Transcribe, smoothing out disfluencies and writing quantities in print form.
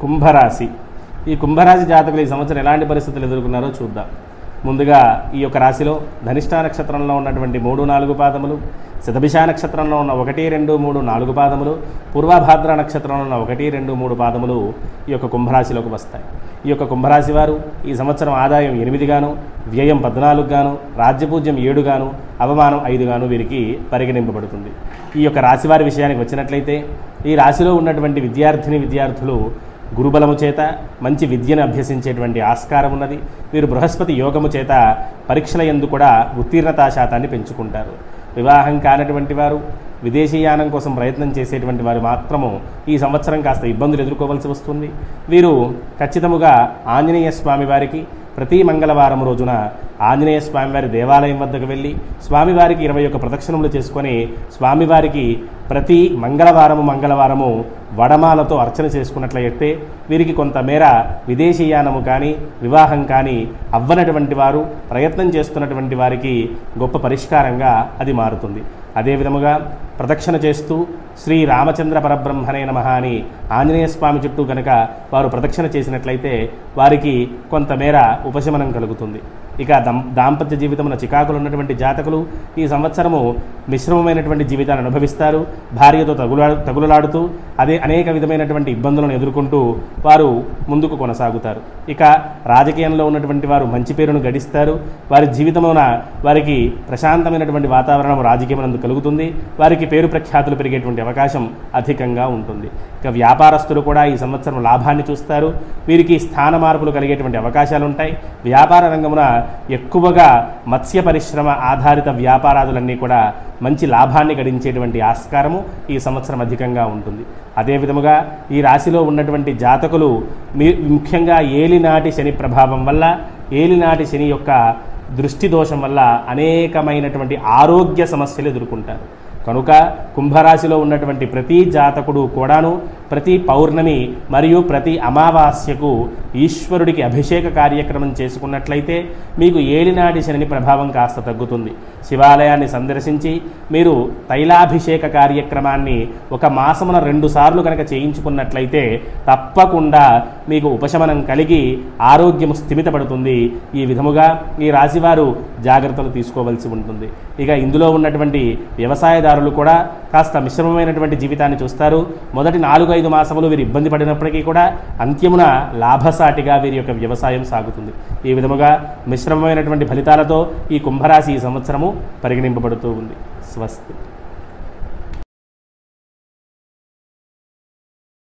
కుంభరాశి. ఈ కుంభరాశి జాతకులు ఈ సంవత్సరం ఎలాంటి పరిస్థితులు ఎదుర్కొన్నారో చూద్దాం. ముందుగా ఈ యొక్క రాశిలో ధనిష్ఠ నక్షత్రంలో ఉన్నటువంటి 3, 4 పాదములు, శతభిష నక్షత్రంలో ఉన్న 1, 2, 3, 4 పాదములు, పూర్వభాద్ర నక్షత్రంలో ఉన్న 1, 2, 3 పాదములు ఈ యొక్క కుంభరాశిలోకి వస్తాయి. ఈ యొక్క కుంభరాశి వారు ఈ సంవత్సరం ఆదాయం 8 గాను, వ్యయం 14 గాను, రాజ్యపూజ్యం 7 గాను, అవమానం 5 గాను వీరికి పరిగణింపబడుతుంది. ఈ యొక్క రాశివారి విషయానికి వచ్చినట్లయితే ఈ రాశిలో ఉన్నటువంటి విద్యార్థులు గురుబలము చేత మంచి విద్యను అభ్యసించేటువంటి ఆస్కారం ఉన్నది. వీరు బృహస్పతి యోగము చేత పరీక్షల యందు కూడా ఉత్తీర్ణతా శాతాన్ని పెంచుకుంటారు. వివాహం కానటువంటి వారు, విదేశీయానం కోసం ప్రయత్నం చేసేటువంటి వారు మాత్రము ఈ సంవత్సరం కాస్త ఇబ్బందులు ఎదుర్కోవాల్సి వస్తుంది. వీరు ఖచ్చితముగా ఆంజనేయ స్వామి వారికి ప్రతి మంగళవారం రోజున ఆంజనేయ స్వామివారి దేవాలయం వద్దకు వెళ్ళి స్వామివారికి 21 ప్రదక్షిణములు చేసుకొని స్వామివారికి ప్రతి మంగళవారము వడమాలతో అర్చన చేసుకున్నట్లయితే వీరికి కొంతమేర విదేశీయానము కానీ వివాహం కానీ అవ్వనటువంటి వారు, ప్రయత్నం చేస్తున్నటువంటి వారికి గొప్ప పరిష్కారంగా అది మారుతుంది. అదేవిధముగా ప్రదక్షిణ చేస్తూ శ్రీ రామచంద్ర పరబ్రహ్మణే నమః అని ఆంజనేయ స్వామి చుట్టూ కనుక వారు ప్రదక్షిణ చేసినట్లయితే వారికి కొంతమేర ఉపశమనం కలుగుతుంది. ఇక దాంపత్య జీవితమున చికాకులు ఉన్నటువంటి జాతకులు ఈ సంవత్సరము మిశ్రమమైనటువంటి జీవితాన్ని అనుభవిస్తారు. భార్యతో తగులులాడుతూ అనేక విధమైనటువంటి ఇబ్బందులను ఎదుర్కొంటూ వారు ముందుకు కొనసాగుతారు. ఇక రాజకీయంలో ఉన్నటువంటి వారు మంచి పేరును గడిస్తారు. వారి జీవితమున వారికి ప్రశాంతమైనటువంటి వాతావరణం రాజకీయమునందు కలుగుతుంది. వారికి పేరు ప్రఖ్యాతులు పెరిగేటువంటి అవకాశం అధికంగా ఉంటుంది. ఇక వ్యాపారస్తులు కూడా ఈ సంవత్సరం లాభాన్ని చూస్తారు. వీరికి స్థాన మార్పులు కలిగేటువంటి అవకాశాలు ఉంటాయి. వ్యాపార రంగమున ఎక్కువగా మత్స్య పరిశ్రమ ఆధారిత వ్యాపారాదులన్నీ కూడా మంచి లాభాన్ని గడించేటువంటి ఆస్కారము ఈ సంవత్సరం అధికంగా ఉంటుంది. అదేవిధముగా ఈ రాశిలో ఉన్నటువంటి జాతకులు ముఖ్యంగా ఏలినాటి శని ప్రభావం వల్ల, ఏలినాటి శని యొక్క దృష్టి దోషం వల్ల అనేకమైనటువంటి ఆరోగ్య సమస్యలు ఎదుర్కొంటారు. కనుక కుంభరాశిలో ఉన్నటువంటి ప్రతి జాతకుడు కూడాను ప్రతి పౌర్ణమి మరియు ప్రతి అమావాస్యకు ఈశ్వరుడికి అభిషేక కార్యక్రమం చేసుకున్నట్లయితే మీకు ఏలినాటి శని ప్రభావం కాస్త తగ్గుతుంది. శివాలయాన్ని సందర్శించి మీరు తైలాభిషేక కార్యక్రమాన్ని 1 మాసమున 2 సార్లు కనుక చేయించుకున్నట్లయితే తప్పకుండా మీకు ఉపశమనం కలిగి ఆరోగ్యము స్థిమితపడుతుంది. ఈ విధముగా ఈ రాశివారు జాగ్రత్తలు తీసుకోవలసి ఉంటుంది. ఇక ఇందులో ఉన్నటువంటి వ్యవసాయదారులు కూడా కాస్త మిశ్రమమైనటువంటి జీవితాన్ని చూస్తారు. మొదటి 4-5 మాసములు వీరు ఇబ్బంది పడినప్పటికీ కూడా అంత్యమున లాభసాటిగా వీరి యొక్క వ్యవసాయం సాగుతుంది. ఈ విధముగా మిశ్రమమైనటువంటి ఫలితాలతో ఈ కుంభరాశి ఈ సంవత్సరము పరిగణింపబడుతూ ఉంది. స్వస్తి.